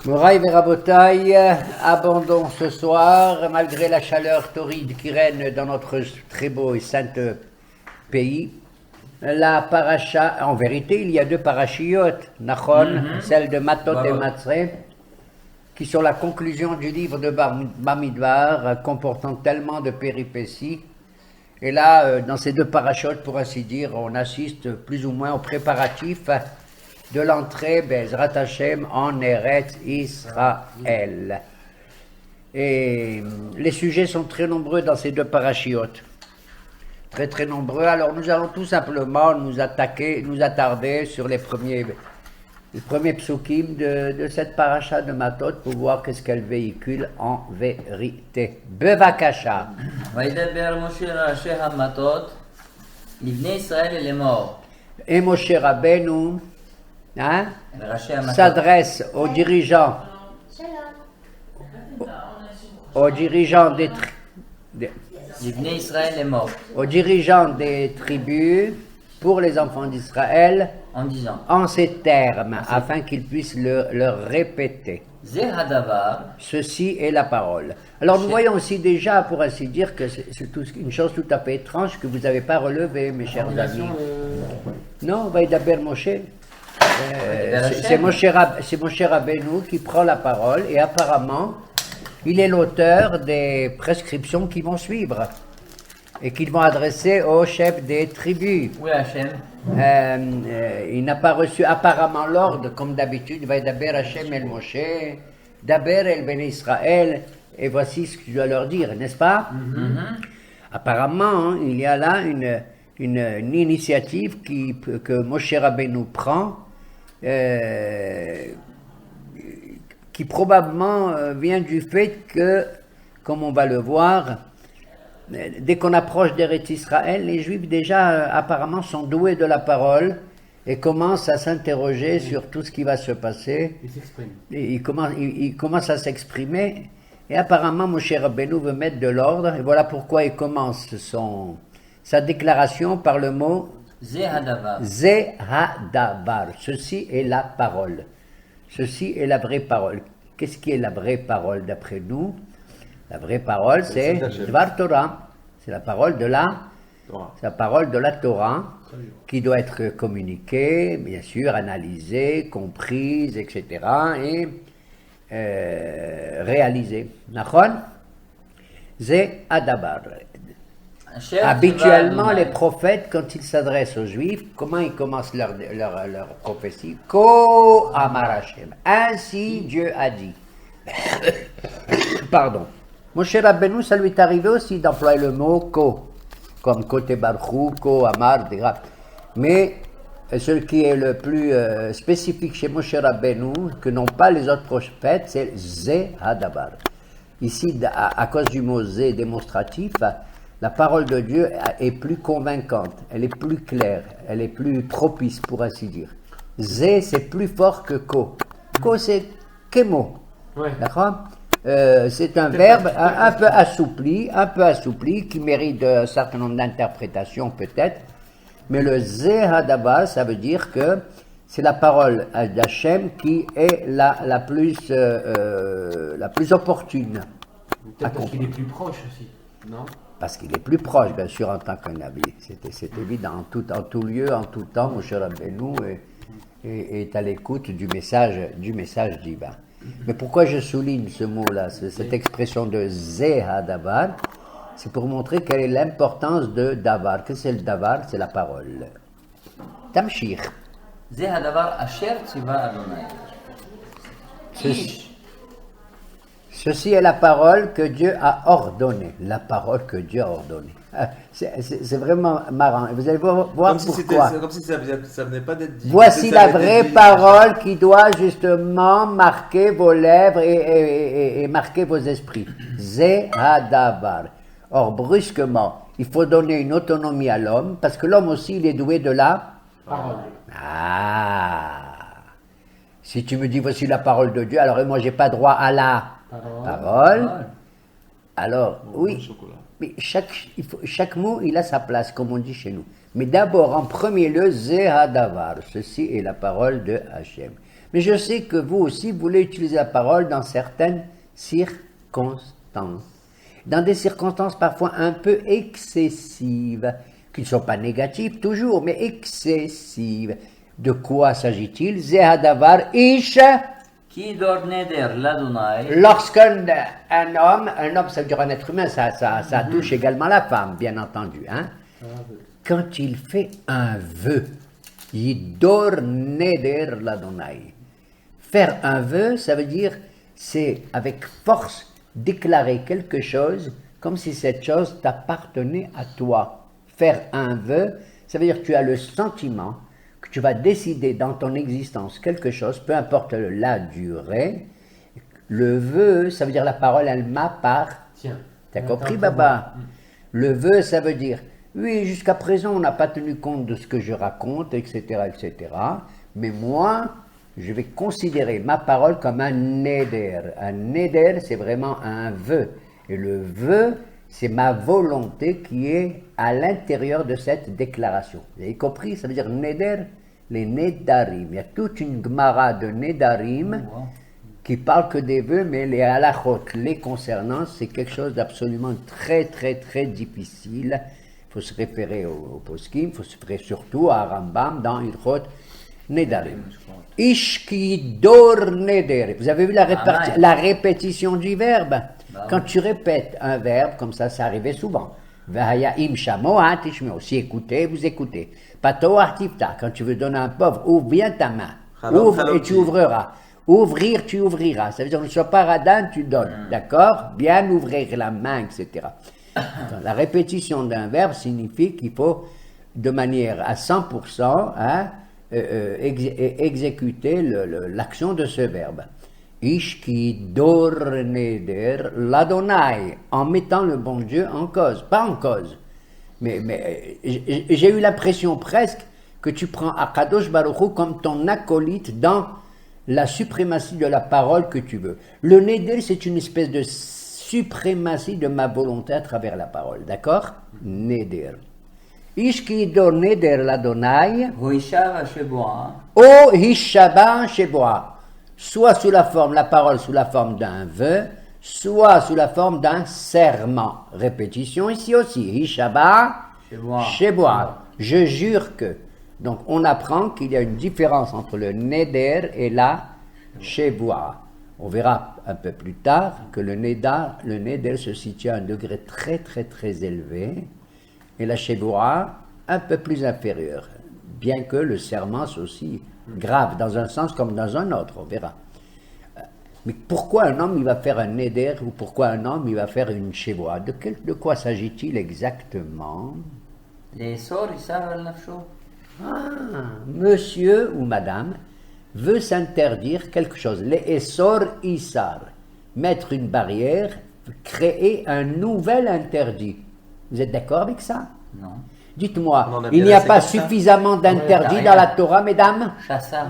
Moraï Verabotaï, abandon ce soir, malgré la chaleur torride qui règne dans notre très beau et saint pays. La paracha, en vérité, il y a deux parachiotes, Nachon, celle de Matot et Matzre, qui sont la conclusion du livre de Bamidbar, comportant tellement de péripéties. Et là, dans ces deux parachutes, pour ainsi dire, on assiste plus ou moins aux préparatifs de l'entrée Bezrat Hashem en Eretz Israël. Et les sujets sont très nombreux dans ces deux parachiotes. Très très nombreux. Alors nous allons tout simplement nous attarder sur les premiers psukim de cette paracha de Matot pour voir qu'est-ce qu'elle véhicule en vérité. Bevakasha. וידבר משה לראשי המטות לבני ישראל לאמור. Et Moshe Rabbeinu s'adresse aux dirigeants des tribus pour les enfants d'Israël en disant, en ces termes, afin qu'ils puissent leur répéter. Ceci est la parole. Alors nous voyons aussi déjà, pour ainsi dire, que c'est une chose tout à fait étrange que vous n'avez pas relevée, mes chers amis. Non, Vaïdaber Moshe. C'est Moshe Rabbeinu qui prend la parole et apparemment, il est l'auteur des prescriptions qui vont suivre et qu'ils vont adresser au chef des tribus. Oui, Hachem. Il n'a pas reçu apparemment l'ordre, comme d'habitude, Vaïdaber Hachem el Moshe, Daber el Ben Israël, et voici ce que je dois leur dire, n'est-ce pas? Apparemment, il y a là une initiative que Moshe Rabbeinu prend, qui probablement vient du fait que, comme on va le voir, dès qu'on approche d'Eretz Israël, les Juifs déjà apparemment sont doués de la parole et commencent à s'interroger sur tout ce qui va se passer. Ils commencent à s'exprimer et apparemment Moshe Rabbeinu veut mettre de l'ordre et voilà pourquoi il commence sa déclaration par le mot Zehadabar. Ceci est la parole. Ceci est la vraie parole. Qu'est-ce qui est la vraie parole d'après nous? La vraie parole, c'est Dvar Torah. C'est la parole de la Torah qui doit être communiquée, bien sûr, analysée, comprise, etc. et réalisée. Nachon? Zé Adabar. Habituellement, les prophètes, quand ils s'adressent aux Juifs, comment ils commencent leur prophétie? Ko Amar Hashem. Ainsi Dieu a dit. Pardon. Moshe Rabbeinu, ça lui est arrivé aussi d'employer le mot Ko, comme Kote Barchou, Ko Amar, des graphes. Mais ce qui est le plus spécifique chez Moshe Rabbeinu, que n'ont pas les autres prophètes, c'est Zé Hadabar. Ici, à cause du mot Zé démonstratif, la parole de Dieu est plus convaincante, elle est plus claire, elle est plus propice, pour ainsi dire. Zé, c'est plus fort que Ko. Ko, c'est Kemo. Ouais. D'accord? C'est un verbe un peu assoupli, qui mérite un certain nombre d'interprétations peut-être, mais le Zé Hadabar, ça veut dire que c'est la parole d'Hachem qui est la plus opportune. Peut-être parce qu'il est plus proche aussi, non? Parce qu'il est plus proche, bien sûr, en tant qu'un nabi. C'est évident, en tout lieu, en tout temps, Moshe Rabbeinu est à l'écoute du message divin. Mais pourquoi je souligne ce mot-là, cette expression de Zé Hadabar? C'est pour montrer quelle est l'importance de Davar. Qu'est-ce que c'est le Davar? C'est la parole. Tamshir. Zé Hadavar Asher Tziva Adonai. Ceci est la parole que Dieu a ordonnée. La parole que Dieu a ordonnée. C'est vraiment marrant. Vous allez voir comme pourquoi. Comme si ça venait pas d'être dit. Voici la vraie parole qui doit justement marquer vos lèvres et marquer vos esprits. Zé Hadabar. Or, brusquement, il faut donner une autonomie à l'homme, parce que l'homme aussi, il est doué de la parole. Si tu me dis voici la parole de Dieu, alors moi j'ai pas droit à la parole. Alors, oui, mais chaque mot, il a sa place, comme on dit chez nous. Mais d'abord, en premier lieu, Zé Hadavar, ceci est la parole de Hachem. Mais je sais que vous aussi voulez utiliser la parole dans certaines circonstances. Dans des circonstances parfois un peu excessives, qui ne sont pas négatives toujours, mais excessives. De quoi s'agit-il? Zehadavar ish. Ki dor neder l'Adonai. Lorsqu'un homme ça veut dire un être humain, ça touche également la femme, bien entendu. Hein? Quand il fait un vœu, Yidor neder l'Adonai. Faire un vœu, ça veut dire, c'est avec force déclarer quelque chose comme si cette chose t'appartenait à toi. Faire un vœu, ça veut dire que tu as le sentiment que tu vas décider dans ton existence quelque chose, peu importe la durée. Le vœu, ça veut dire la parole, elle m'appartient. T'as compris, Baba? Le vœu, ça veut dire, oui, jusqu'à présent, on n'a pas tenu compte de ce que je raconte, etc., etc. Mais moi, je vais considérer ma parole comme un neder. Un neder, c'est vraiment un vœu. Et le vœu, c'est ma volonté qui est à l'intérieur de cette déclaration. Vous avez compris? Ça veut dire neder, les nedarim. Il y a toute une gemara de nedarim qui parle que des vœux, mais les halachot, les concernant, c'est quelque chose d'absolument très, très, très difficile. Il faut se référer au poskim, il faut se référer surtout à Rambam dans Ilchot Nedarim. Ishki dor neder. Vous avez vu la répétition du verbe? Quand tu répètes un verbe, comme ça arrivait souvent. Vahaya im shamoa tishmeo. Si écoutez, vous écoutez. Patoa tifta. Quand tu veux donner un pauvre, ouvre bien ta main. Ouvre et tu ouvriras. Ouvrir, tu ouvriras. Ça veut dire ne sois pas radin, tu donnes. D'accord? Bien ouvrir la main, etc. La répétition d'un verbe signifie qu'il faut, de manière à 100%, exécuter l'action de ce verbe. Ishki dor neder l'Adonai, en mettant le bon Dieu en cause, pas en cause. Mais j'ai eu l'impression presque que tu prends Akadosh Baruch Hu comme ton acolyte dans la suprématie de la parole que tu veux. Le neder, c'est une espèce de suprématie de ma volonté à travers la parole, d'accord? Neder. Ishki dor neder l'Adonai. Hoishava sheboa. O hishaba sheboa. Soit sous la forme, la parole sous la forme d'un vœu, soit sous la forme d'un serment. Répétition ici aussi. Hishaba sheboa. Je jure que. Donc on apprend qu'il y a une différence entre le neder et la sheboa. On verra un peu plus tard que le neder se situe à un degré très très très élevé et la sheboa un peu plus inférieur, bien que le serment soit aussi grave dans un sens comme dans un autre, on verra. Mais pourquoi un homme il va faire un neder ou pourquoi un homme il va faire une sheboa? De quoi s'agit-il exactement? Les sorts, ils savent al nafsho. Monsieur ou madame veut s'interdire quelque chose. Les essor isar, mettre une barrière, créer un nouvel interdit. Vous êtes d'accord avec ça? Non. Dites-moi, il n'y a pas suffisamment d'interdits dans la Torah, mesdames? Chassam.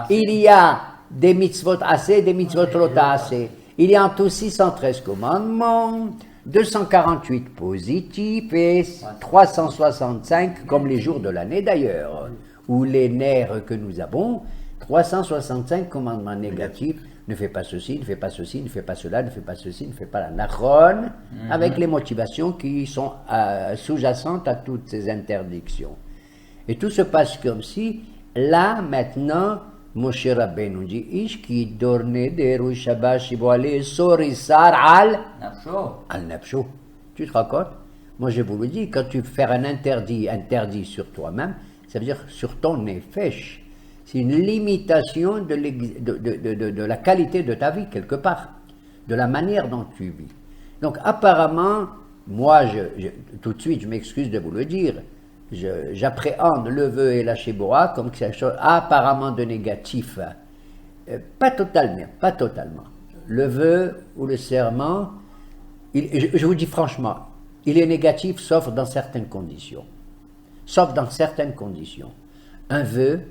Il y a des mitzvot assez, des mitzvot lot assez. Il y a en tout 613 commandements, 248 positifs et 365 comme les jours de l'année d'ailleurs, ou les nerfs que nous avons, 365 commandements négatifs. Ne fais pas ceci, ne fais pas ceci, ne fais pas cela, ne fais pas ceci, ne fais pas la nachon, avec les motivations qui sont sous-jacentes à toutes ces interdictions. Et tout se passe comme si, là, maintenant, Moshe Rabbeinu dit, Ish ki dorne deru shabash shiboale sorisar al nafsho. Tu te rends compte? Moi, je vous le dis, quand tu fais un interdit sur toi-même, ça veut dire sur ton nefesh. C'est une limitation de la qualité de ta vie, quelque part, de la manière dont tu vis. Donc, apparemment, moi, tout de suite, je m'excuse de vous le dire, j'appréhende le vœu et la sheboa comme quelque chose apparemment de négatif. Pas totalement. Le vœu ou le serment, je vous dis franchement, il est négatif sauf dans certaines conditions. Un vœu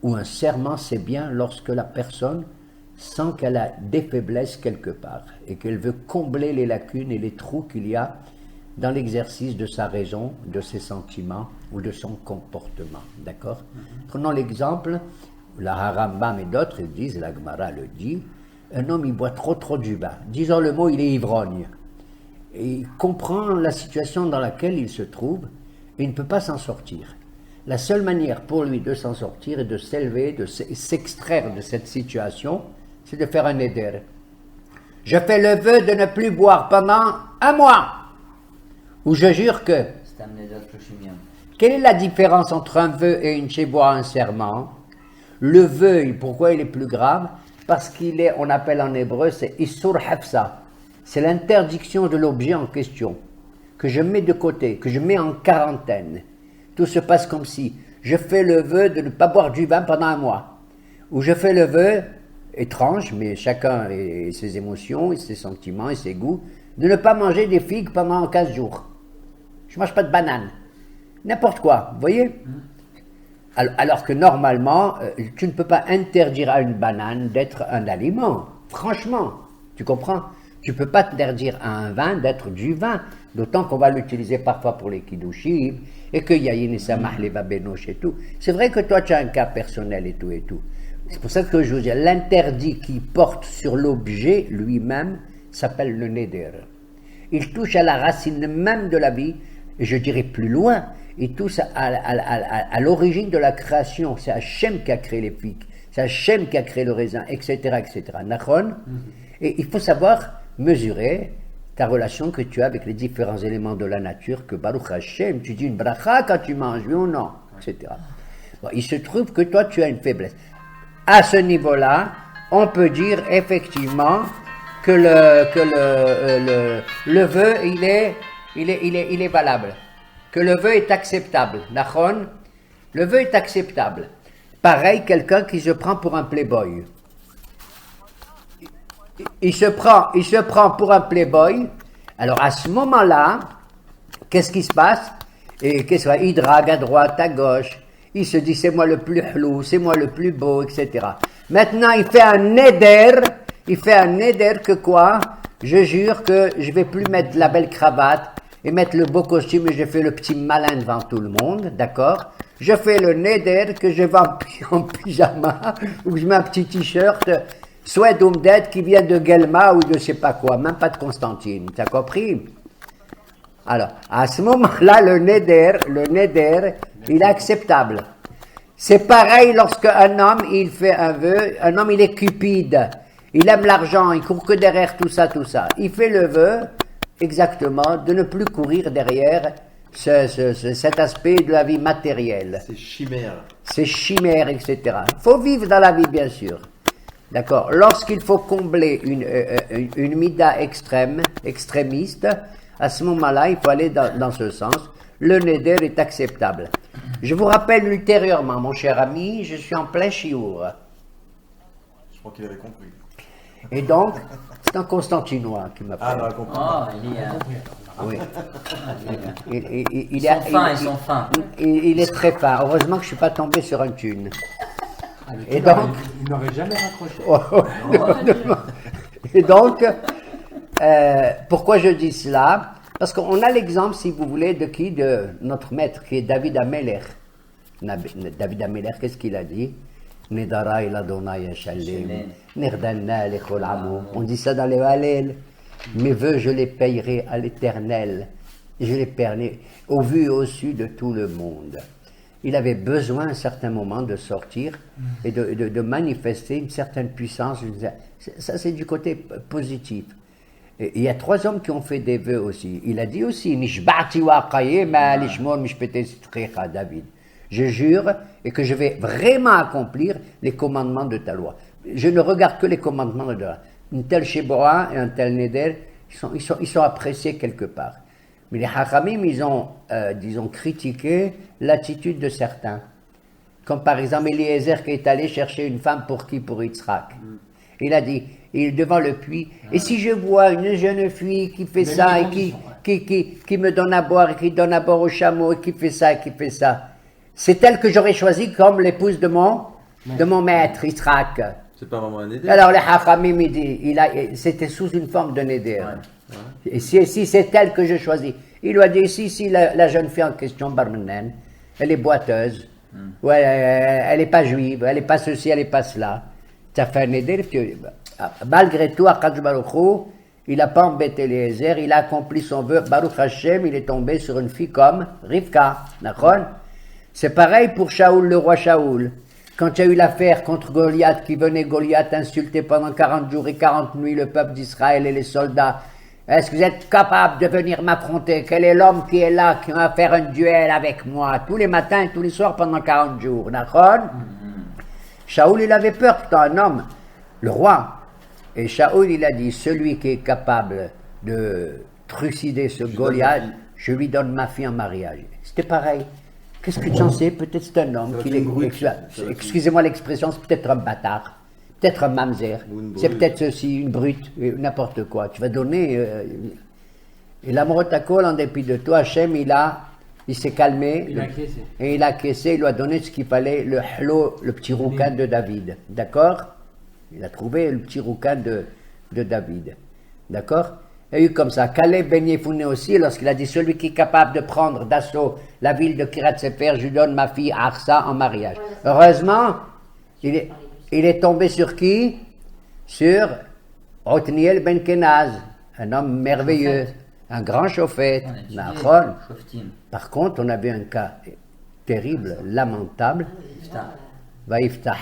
ou un serment, c'est bien lorsque la personne sent qu'elle a des faiblesses quelque part et qu'elle veut combler les lacunes et les trous qu'il y a dans l'exercice de sa raison, de ses sentiments ou de son comportement. D'accord? Prenons l'exemple La Harambam et d'autres, ils disent, la Gemara le dit, un homme il boit trop du vin. Disons le mot, il est ivrogne. Et il comprend la situation dans laquelle il se trouve et il ne peut pas s'en sortir. La seule manière pour lui de s'en sortir et de s'élever, de s'extraire de cette situation, c'est de faire un éder. Je fais le vœu de ne plus boire pendant un mois. Ou je jure que... C'est un neder Shoshimion. Quelle est la différence entre un vœu et une chéboa, un serment? Le vœu, pourquoi il est plus grave? Parce qu'il est, on appelle en hébreu, c'est Issur Hafsa. C'est l'interdiction de l'objet en question, que je mets de côté, que je mets en quarantaine. Tout se passe comme si je fais le vœu de ne pas boire du vin pendant un mois. Ou je fais le vœu, étrange, mais chacun et ses émotions, et ses sentiments, et ses goûts, de ne pas manger des figues pendant 15 jours. Je ne mange pas de bananes. N'importe quoi, vous voyez? Alors que normalement, tu ne peux pas interdire à une banane d'être un aliment. Franchement, tu comprends? Tu ne peux pas interdire à un vin d'être du vin. D'autant qu'on va l'utiliser parfois pour les kiddushim, et qu'il y a Yinissamah, les babenosh et tout. C'est vrai que toi, tu as un cas personnel et tout et tout. C'est pour ça que je vous dis, l'interdit qui porte sur l'objet lui-même s'appelle le neder. Il touche à la racine même de la vie, et je dirais plus loin, il touche à l'origine de la création. C'est Hachem qui a créé les figues, c'est Hachem qui a créé le raisin, etc. etc. Nachon. Et il faut savoir mesurer ta relation que tu as avec les différents éléments de la nature, que Baruch Hashem, tu dis une bracha quand tu manges, oui ou non, etc. Bon, il se trouve que toi, tu as une faiblesse. À ce niveau-là, on peut dire effectivement que le vœu, il est valable, que le vœu est acceptable. Nachon, le vœu est acceptable. Pareil, quelqu'un qui se prend pour un playboy. Il se prend pour un playboy. Alors à ce moment-là, qu'est-ce qui se passe? Il drague à droite, à gauche. Il se dit c'est moi le plus hlou, c'est moi le plus beau, etc. Maintenant il fait un neder. Il fait un neder que quoi? Je jure que je vais plus mettre la belle cravate et mettre le beau costume et je fais le petit malin devant tout le monde, d'accord? Je fais le neder que je vais en pyjama ou je mets un petit t-shirt Soued Umdet qui vient de Guelma ou de je sais pas quoi, même pas de Constantine, t'as compris? Alors, à ce moment-là, le neder, il est acceptable. C'est pareil lorsque un homme, il fait un vœu, un homme, il est cupide, il aime l'argent, il court que derrière tout ça. Il fait le vœu, exactement, de ne plus courir derrière cet aspect de la vie matérielle. C'est chimère. C'est chimère, etc. Il faut vivre dans la vie, bien sûr. D'accord. Lorsqu'il faut combler une mida extrémiste, à ce moment-là, il faut aller dans ce sens. Le neder est acceptable. Je vous rappelle ultérieurement, mon cher ami, je suis en plein chiour. Je crois qu'il avait compris. Et donc, c'est un Constantinois qui m'appelle. Ah, non, elle comprend. Ah, il est... Oui. Ils sont fins. Il est très fin. Heureusement que je ne suis pas tombé sur un thune. Et donc, il n'aurait jamais raccroché. Et donc, pourquoi je dis cela? Parce qu'on a l'exemple, si vous voulez, de qui? De notre maître, qui est David Ameler. David Ameler, qu'est-ce qu'il a dit? Nedara il Adonai Yashalem, Nerdana lechol amo. On dit ça dans les Hallel. Mes vœux, je les payerai à l'Éternel. Je les payerai au vu et au su de tout le monde. Il avait besoin à un certain moment de sortir et de manifester une certaine puissance. Ça, c'est du côté positif. Et il y a 3 hommes qui ont fait des vœux aussi. Il a dit aussi, David, je jure et que je vais vraiment accomplir les commandements de ta loi. Je ne regarde que les commandements de ta loi. Une telle Sheboa et un tel Neder, ils sont appréciés quelque part. Mais les Hachamim, ils ont, disons, critiqué l'attitude de certains. Comme par exemple Eliezer qui est allé chercher une femme pour qui? Pour Yitzhak. Il a dit, il est devant le puits, et si je vois une jeune fille qui fait ça, et qui me donne à boire, et qui donne à boire au chameau, et qui fait ça, c'est elle que j'aurais choisie comme l'épouse de mon maître, Yitzhak. C'est pas vraiment un neder. Alors les Hachamim, il dit, c'était sous une forme de neder. Et si c'est elle que je choisis, il lui a dit, si la jeune fille en question, Barmenen, elle est boiteuse, Ouais, elle n'est pas juive, elle n'est pas ceci, elle n'est pas cela. Tu as fait un neder, malgré tout, Akadosh Baruch Hu, il n'a pas embêté Eliezer, il a accompli son vœu. Baruch Hashem, il est tombé sur une fille comme Rivka. D'accord? C'est pareil pour Shaoul, le roi Shaoul. Quand il y a eu l'affaire contre Goliath, qui venait Goliath insulter pendant 40 jours et 40 nuits le peuple d'Israël et les soldats, est-ce que vous êtes capable de venir m'affronter? Quel est l'homme qui est là, qui va faire un duel avec moi, tous les matins et tous les soirs pendant 40 jours? D'accord? Shaoul, il avait peur, c'était un homme, le roi. Et Shaoul, il a dit, celui qui est capable de trucider ce Goliath, je lui donne ma fille en mariage. C'était pareil. Qu'est-ce que tu en sais? Peut-être c'est un homme qui est... Excusez-moi l'expression, c'est peut-être un bâtard, peut-être un mamzer, c'est peut-être ceci, une brute, n'importe quoi. Tu vas donner... Et l'amoureux Takol, en dépit de toi, Hachem, il s'est calmé. Il a caissé. Et il a caissé, il lui a donné ce qu'il fallait, le hlo, le petit rouquin de David. D'accord? Il a trouvé le petit rouquin de David. D'accord? Il y a eu comme ça. Caleb Ben Yefouné aussi, lorsqu'il a dit, celui qui est capable de prendre d'assaut la ville de Kirat Sefer, je lui donne ma fille Arsa en mariage. Heureusement, il est tombé sur qui? Sur Othniel Ben Kenaz, un homme merveilleux, un grand chauffette. Par contre, on avait un cas terrible, lamentable. Vaïftah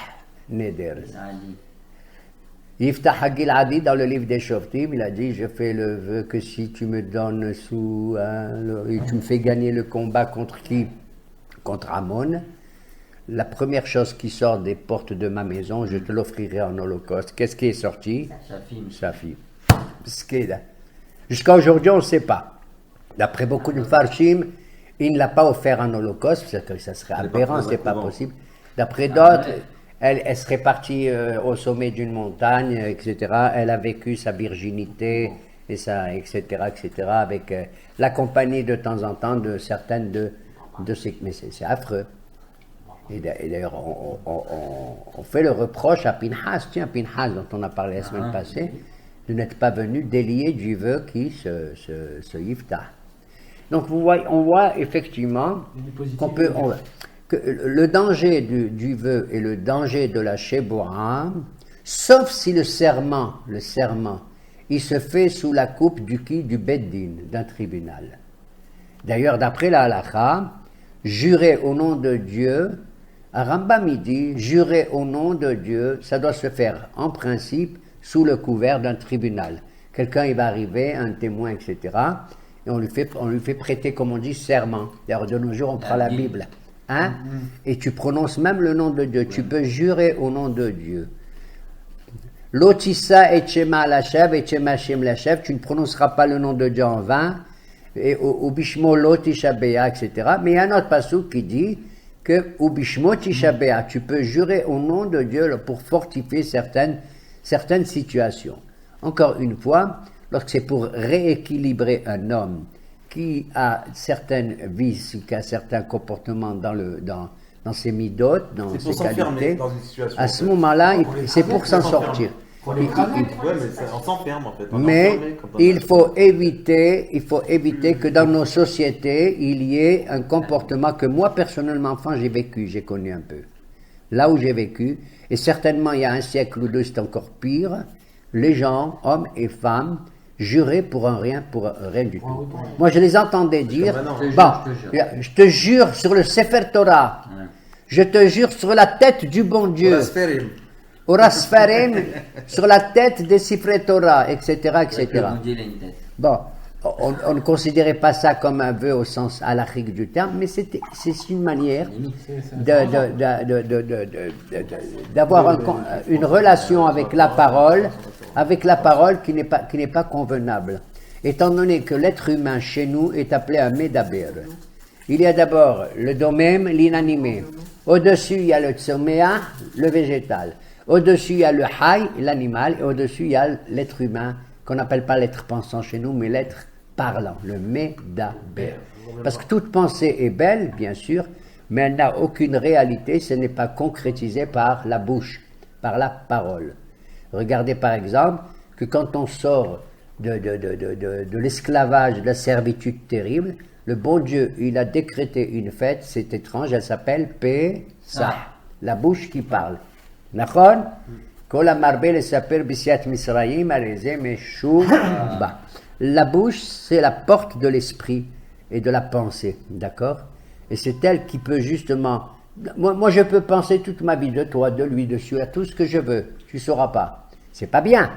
Neder. Yiftah Hagil Adi, dans le livre des Shoftim, il a dit, je fais le vœu que si tu me donnes sous, et tu me fais gagner le combat contre qui? Contre Ammon, la première chose qui sort des portes de ma maison, je te l'offrirai en holocauste. Qu'est-ce qui est sorti? Sa fille. Jusqu'à aujourd'hui, on ne sait pas. D'après beaucoup de Farshim, il ne l'a pas offert en holocauste, parce que ça serait aberrant, c'est pas possible. D'après d'autres, elle serait partie au sommet d'une montagne, etc. Elle a vécu sa virginité, et ça, etc., avec la compagnie de temps en temps de certaines de ces... Mais c'est affreux. Et d'ailleurs, on fait le reproche à Pinhas, tiens, Pinhas, dont on a parlé la semaine passée, de n'être pas venu délier du vœu qui se Yiftah. Donc on voit effectivement qu'on peut... que le danger du vœu et le danger de la Sheboah, sauf si le serment, il se fait sous la coupe du Beddin, d'un tribunal. D'ailleurs, d'après la halakha, jurer au nom de Dieu, à Rambam il dit, jurer au nom de Dieu, ça doit se faire en principe sous le couvert d'un tribunal. Quelqu'un, il va arriver, un témoin, etc., et on lui fait prêter, comme on dit, serment. D'ailleurs, de nos jours, on prend la Bible. Hein? Et tu prononces même le nom de Dieu. Tu peux jurer au nom de Dieu. Lotissa et Shema Lashev et Shema Shem Lashev, tu ne prononceras pas le nom de Dieu en vain. Et au Bishmo Lotisha Bea, etc. Mais il y a un autre passage qui dit que au Bishmo Tisha Bea, tu peux jurer au nom de Dieu pour fortifier certaines situations. Encore une fois, lorsque c'est pour rééquilibrer un homme qui a certaines vices, qui a certains comportements dans ses midotes, dans ses qualités, dans une situation, à ce moment-là, c'est pour s'en sortir. Ouais, mais on s'enferme en fait. Mais il faut éviter que dans nos sociétés, il y ait un comportement que moi, personnellement, enfant, j'ai connu un peu. Là où j'ai vécu, et certainement il y a un siècle ou deux, c'est encore pire, les gens, hommes et femmes, juraient pour rien du tout. Moi, je les entendais dire, je te jure sur le Sefer Torah, je te jure sur la tête du bon Dieu, Orasfarim, sur la tête des Sifrei Torah, etc., etc. Bon, on ne considérait pas ça comme un vœu au sens halachique du terme, mais c'est une manière d'avoir une relation avec la parole qui n'est pas convenable. Étant donné que l'être humain chez nous est appelé un médaber. Il y a d'abord le domem, l'inanimé. Au-dessus, il y a le tsoméa, le végétal. Au-dessus, il y a le hay, l'animal. Et au-dessus, il y a l'être humain, qu'on n'appelle pas l'être pensant chez nous, mais l'être parlant, le médaber. Parce que toute pensée est belle, bien sûr, mais elle n'a aucune réalité, ce n'est pas concrétisé par la bouche, par la parole. Regardez par exemple que quand on sort de l'esclavage, de la servitude terrible, Le bon Dieu, il a décrété une fête, c'est étrange, elle s'appelle Pessah, la bouche qui parle. Nachon? Kol hamarbe lesaper bisiat Misraïm alezeh meshuva. La bouche, c'est la porte de l'esprit et de la pensée, d'accord? Et c'est elle qui peut justement... Moi, je peux penser toute ma vie de toi, de lui, dessus, à tout ce que je veux. Tu ne sauras pas. C'est pas bien.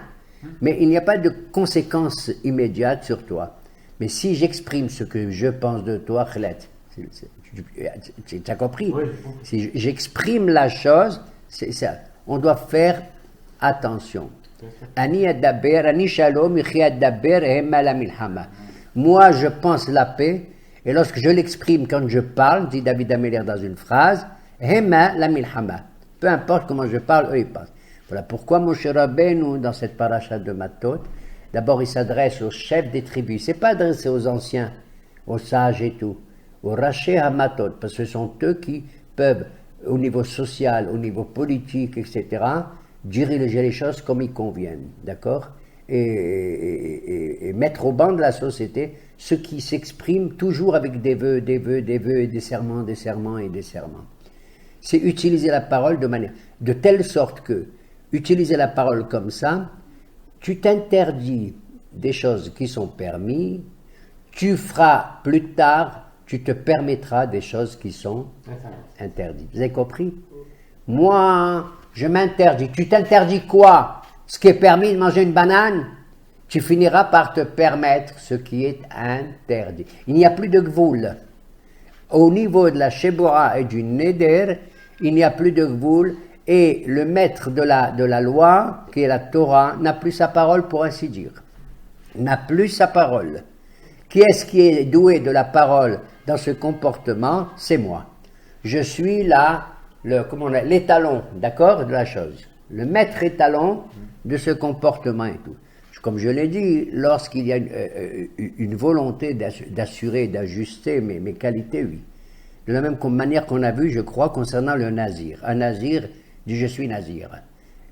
Mais il n'y a pas de conséquences immédiates sur toi. Mais si j'exprime ce que je pense de toi, Khalet, tu as compris? Oui. Si j'exprime la chose, c'est ça. On doit faire attention. Ani adaber, ani shalom, ichi adaber, hema la milhama. Moi, je pense la paix, et lorsque je l'exprime quand je parle, dit David Ameller dans une phrase, hema la milhama. Peu importe comment je parle, eux ils pensent. Voilà pourquoi Moshe Rabbeinu, dans cette paracha de Matot, d'abord il s'adresse aux chefs des tribus. C'est pas adressé aux anciens, aux sages et tout, aux Raché Hamatot, parce que ce sont eux qui peuvent, au niveau social, au niveau politique, etc., diriger les choses comme ils conviennent, d'accord? Et mettre au banc de la société ceux qui s'expriment toujours avec des vœux, et des serments, des serments et des serments. C'est utiliser la parole de telle sorte que, utiliser la parole comme ça, tu t'interdis des choses qui sont permises, tu feras plus tard, tu te permettras des choses qui sont interdites. Vous avez compris? Moi, je m'interdis. Tu t'interdis quoi? Ce qui est permis de manger une banane? Tu finiras par te permettre ce qui est interdit. Il n'y a plus de gvoul. Au niveau de la Shebora et du Neder, il n'y a plus de gvoul. Et le maître de la loi, qui est la Torah, n'a plus sa parole pour ainsi dire. N'a plus sa parole. Qui est-ce qui est doué de la parole dans ce comportement? C'est moi. Je suis l'étalon, d'accord, de la chose. Le maître étalon de ce comportement et tout. Comme je l'ai dit, lorsqu'il y a une volonté d'assurer, d'ajuster mes qualités, oui. De la même manière qu'on a vu, je crois, concernant le nazir. Un nazir dit « je suis nazir ».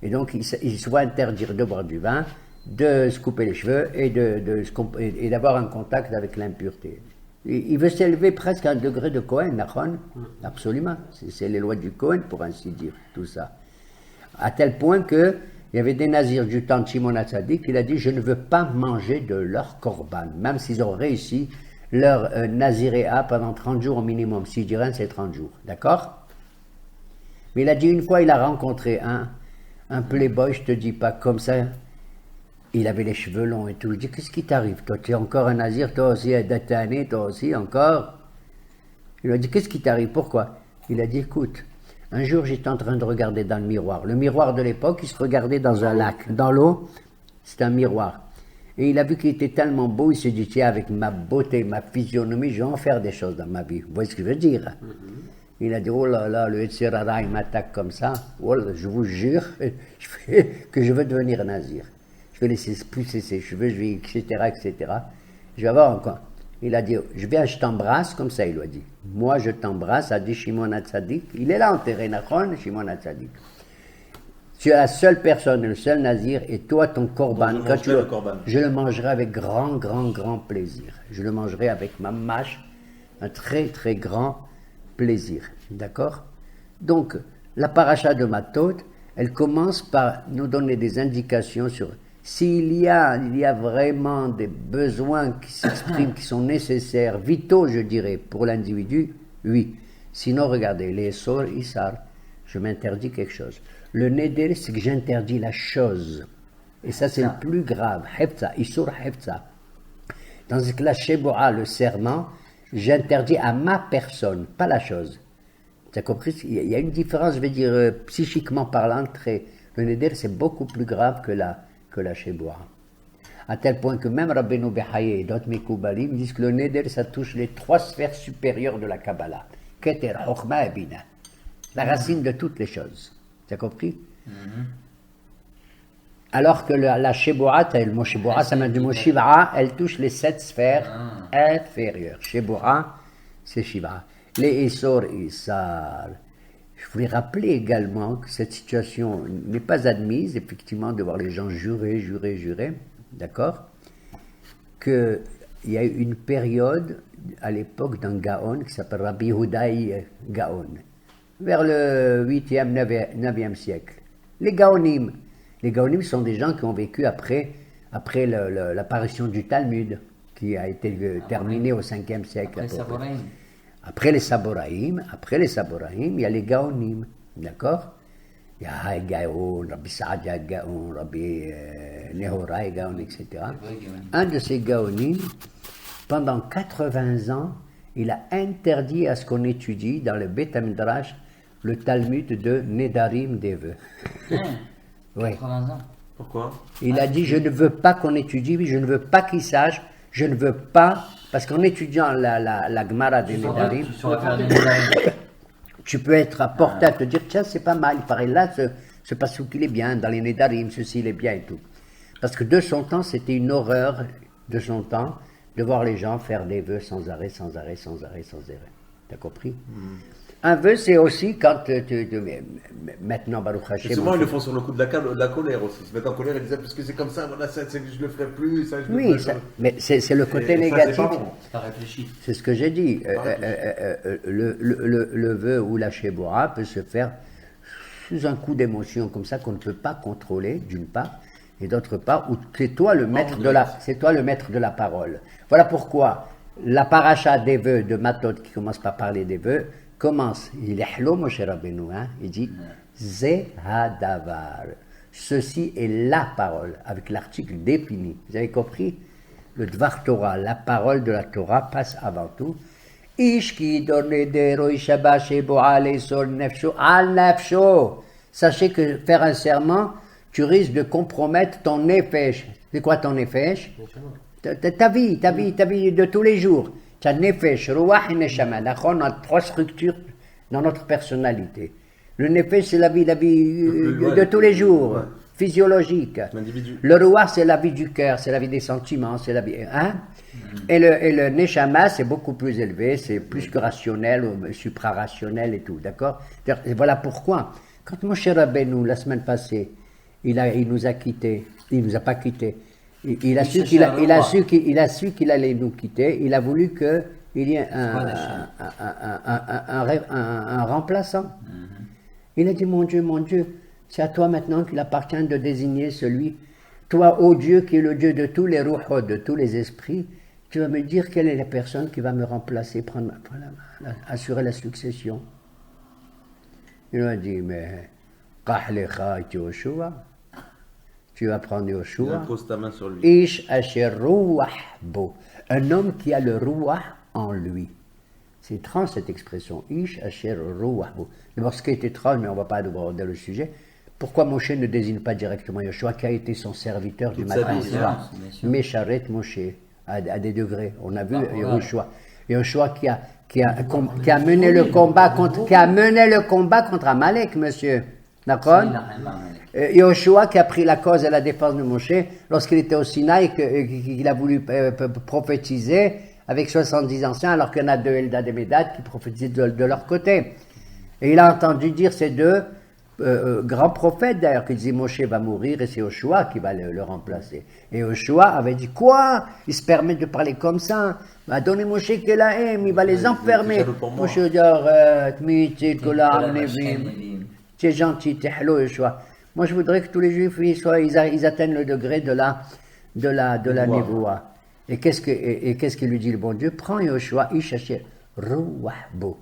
Et donc, il se voit interdire de boire du vin, de se couper les cheveux et d'avoir un contact avec l'impureté. Il veut s'élever presque à un degré de Cohen, Nachon? Absolument. C'est les lois du Cohen, pour ainsi dire, tout ça. À tel point que il y avait des nazirs du temps de Shimon HaTzadik, il a dit « je ne veux pas manger de leur korban », même s'ils ont réussi leur naziréa pendant 30 jours au minimum. Si je dirais, c'est 30 jours. D'accord? Mais il a dit une fois, il a rencontré un playboy, je te dis pas comme ça. Il avait les cheveux longs et tout. Je dis, qu'est-ce qui t'arrive? Toi, tu es encore un nazir, toi aussi, d'Atané, toi aussi, encore? Il lui a dit, qu'est-ce qui t'arrive? Pourquoi? Il a dit, écoute, un jour, j'étais en train de regarder dans le miroir. Le miroir de l'époque, il se regardait dans un lac. Dans l'eau, c'est un miroir. Et il a vu qu'il était tellement beau, il s'est dit, tiens, avec ma beauté, ma physionomie, je vais en faire des choses dans ma vie. Vous voyez ce que je veux dire? Il a dit, oh là là, le Etzerara, il m'attaque comme ça. Oh là, je vous jure que je veux devenir nazir. Je vais laisser pousser ses cheveux, je vais, etc., etc. Je vais avoir encore. Il a dit, je t'embrasse, comme ça il lui a dit. Moi, je t'embrasse, a dit Shimon HaTzadik. Il est là enterré, Nachon, Shimon HaTzadik. Tu es la seule personne, le seul nazir, et toi, ton korban, je le mangerai avec grand, grand, grand plaisir. Je le mangerai avec ma mâche, un très, très grand plaisir. D'accord? Donc, la paracha de Matot, elle commence par nous donner des indications sur s'il y a vraiment des besoins qui s'expriment, qui sont nécessaires, vitaux, je dirais, pour l'individu, oui. Sinon, regardez, les Sor, Issar, je m'interdis quelque chose. Le Neder, c'est que j'interdis la chose. Et ça, c'est le plus grave. Hefza, Issur Hefza. Tandis que la Sheboa, le serment, j'interdis à ma personne, pas la chose. Tu as compris? Il y a une différence, je vais dire, psychiquement parlant, le Neder, c'est beaucoup plus grave que la Sheboa. À tel point que même Rabbeinu Behaye et d'autres Mekoubalim disent que le Neder, ça touche les 3 sphères supérieures de la Kabbalah. Keter, Chochma et Bina. La racine de toutes les choses. Tu as compris? Alors que la Sheboa, le mot Sheboa, ça vient du mot Shiva, elle touche les 7 sphères inférieures. Sheboa, c'est Shiva. Les Issor, Issar. Je voulais rappeler également que cette situation n'est pas admise, effectivement, de voir les gens jurer, d'accord? Que il y a eu une période à l'époque d'un Gaon qui s'appelle Rabbi Houdaï Gaon, vers le 8e, 9e siècle. Les Gaonim. Les Gaonim sont des gens qui ont vécu après l'apparition du Talmud, qui a été terminé au 5e siècle. Après les Saboraïm, il y a les Gaonim, d'accord? Il y a Gaon, Rabbi Saadia Gaon, Rabbi Nehorai Gaon, etc. Un de ces Gaonim, pendant 80 ans, il a interdit à ce qu'on étudie dans le Beth Midrash le Talmud de Nedarim des vœux. Oui. 80 ans. Pourquoi? Il a dit, je ne veux pas qu'on étudie, je ne veux pas qu'il sache, je ne veux pas, parce qu'en étudiant la Gemara des Nedarim, tu peux être apporté à te dire, tiens, c'est pas mal, il paraît là, ce passouk il est bien, dans les Nedarim, ceci il est bien et tout. Parce que de son temps, c'était une horreur de son temps, de voir les gens faire des vœux sans arrêt. T'as compris? Un vœu, c'est aussi quand maintenant, Baruch Hashem... Souvent, ils le font sur le coup de la colère aussi. Ils se mettent en colère et disent, parce que c'est comme ça, voilà, ça, je le ferai plus, ça, je le Oui, ferai mais c'est le côté négatif. C'est pas réfléchi. C'est ce que j'ai dit. Le vœu ou la shébora peut se faire sous un coup d'émotion comme ça qu'on ne peut pas contrôler, d'une part, et d'autre part, où c'est toi le maître de la parole. Voilà pourquoi la paracha des vœux de Matot, qui commence par parler des vœux, commence, il est hello Moshe Rabbeinu, il dit Ze hadavar. Ceci est la parole, avec l'article défini. Vous avez compris? Le Dvar Torah, la parole de la Torah, passe avant tout. Ishki donedero ishabash boale sol nefsho al nefsho. Sachez que faire un serment, tu risques de compromettre ton nefesh. C'est quoi ton nefesh? Ta vie de tous les jours. Tu as nefesh, ruach et neshama. D'accord, on a 3 structures dans notre personnalité. Le nefesh, c'est la vie de tous les jours, physiologique. Le ruach, c'est la vie du cœur, c'est la vie des sentiments, c'est la vie... Hein? Et le neshama, c'est beaucoup plus élevé, c'est plus que rationnel ou suprarationnel et tout, d'accord? Et voilà pourquoi, quand Moshe Rabbeinu, la semaine passée, il nous a quittés, il ne nous a pas quittés, il a su qu'il allait nous quitter, il a voulu qu'il y ait un remplaçant. Il a dit, mon Dieu, c'est à toi maintenant qu'il appartient de désigner celui, toi, ô Dieu, qui est le Dieu de tous les ruhot, de tous les esprits, tu vas me dire quelle est la personne qui va me remplacer, assurer la succession. Il m'a dit, mais, Qahlecha et Yoshua, tu vas prendre Yoshua. Pose ta main sur lui. Ish asher ruah bo. Un homme qui a le ruah en lui. C'est étrange cette expression. Ish asher ruah bo. D'abord, ce qui est étrange, mais on ne va pas aborder le sujet. Pourquoi Moshe ne désigne pas directement Yoshua, qui a été son serviteur du matin au soir? Mesharet Moshe, à des degrés. On a vu Yoshua qui a mené le combat contre Amalek, monsieur. D'accord? Yoshua qui a pris la cause et la défense de Moshe lorsqu'il était au Sinaï, qu'il a voulu prophétiser avec 70 anciens, alors qu'il y en a 2 Eldad et Médad qui prophétisaient de leur côté. Et il a entendu dire ces 2 grands prophètes d'ailleurs, qui disaient Moshe va mourir et c'est Yoshua qui va le remplacer. Et Yoshua avait dit quoi? Il se permet de parler comme ça? Va donner Moshe Kelahem, il va les enfermer. Moshe dit arrête, tu es gentil, tu es hello Yoshua. Moi je voudrais que tous les juifs ils atteignent le degré de la névoa. Et qu'est-ce qu'il lui dit le bon Dieu? Prends Yoshua, Ishaché, Ruah Bo.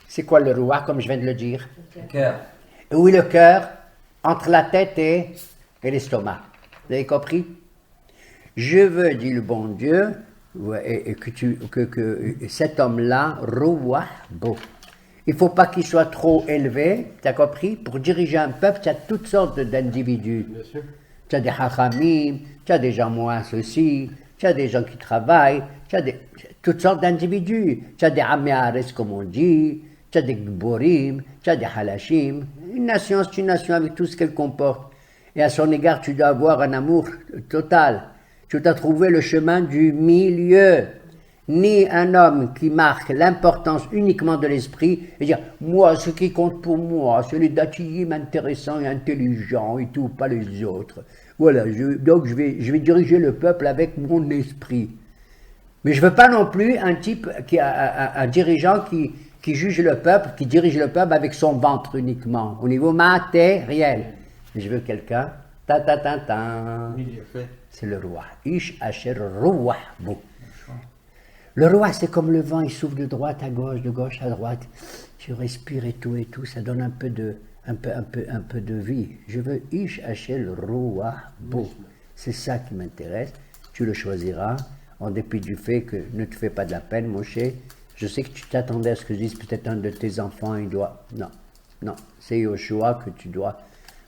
C'est quoi le Ruah, comme je viens de le dire? Le cœur. Où est le cœur? Entre la tête et l'estomac. Vous avez compris? Je veux, dit le bon Dieu, que cet homme-là, Ruah Bo. Il ne faut pas qu'il soit trop élevé, tu as compris? Pour diriger un peuple, tu as toutes sortes d'individus. Tu as des hachamim, tu as des gens moins ceci, tu as des gens qui travaillent, tu as toutes sortes d'individus. Tu as des améares, comme on dit, tu as des gborim, tu as des halashim. Une nation, c'est une nation avec tout ce qu'elle comporte. Et à son égard, tu dois avoir un amour total. Tu dois trouver le chemin du milieu. Ni un homme qui marque l'importance uniquement de l'esprit et dire moi ce qui compte pour moi c'est les datiyim intéressants et intelligents et tout, pas les autres. Voilà, donc je vais diriger le peuple avec mon esprit. Mais je ne veux pas non plus un type, un dirigeant qui juge le peuple, qui dirige le peuple avec son ventre uniquement, au niveau matériel. Je veux quelqu'un, c'est le roi. Ish Asher Roi. Bon. Le roi, c'est comme le vent, il souffle de droite à gauche, de gauche à droite. Tu respires et tout, ça donne un peu de vie. Je veux Ish Asher Roi. Bon. C'est ça qui m'intéresse. Tu le choisiras, en dépit du fait que ne te fais pas de la peine, Moshe. Je sais que tu t'attendais à ce que je dise, peut-être un de tes enfants, il doit... Non, c'est Yoshua que tu dois,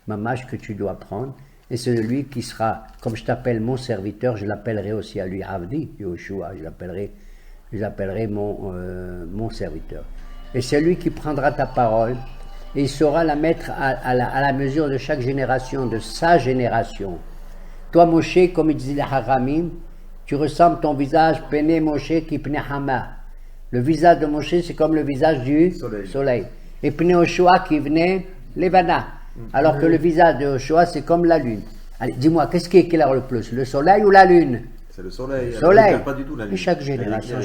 Mamash que tu dois prendre. Et c'est celui qui sera, comme je t'appelle mon serviteur, je l'appellerai aussi à lui, Avdi, Yoshua, je l'appellerai mon serviteur. Et c'est lui qui prendra ta parole, et il saura la mettre à la mesure de chaque génération, de sa génération. Toi, Moshe, comme il disait les Haramim, tu ressembles ton visage, Pene Moshe qui Pene Hama. Le visage de Moshe, c'est comme le visage du soleil. Et Pene Yoshua qui venait Levana. Alors que le visage de Yoshua, c'est comme la lune. Allez, dis-moi, qu'est-ce qui éclaire le plus, le soleil ou la lune? C'est le soleil. Le soleil. Pas du tout la lune. Et chaque génération.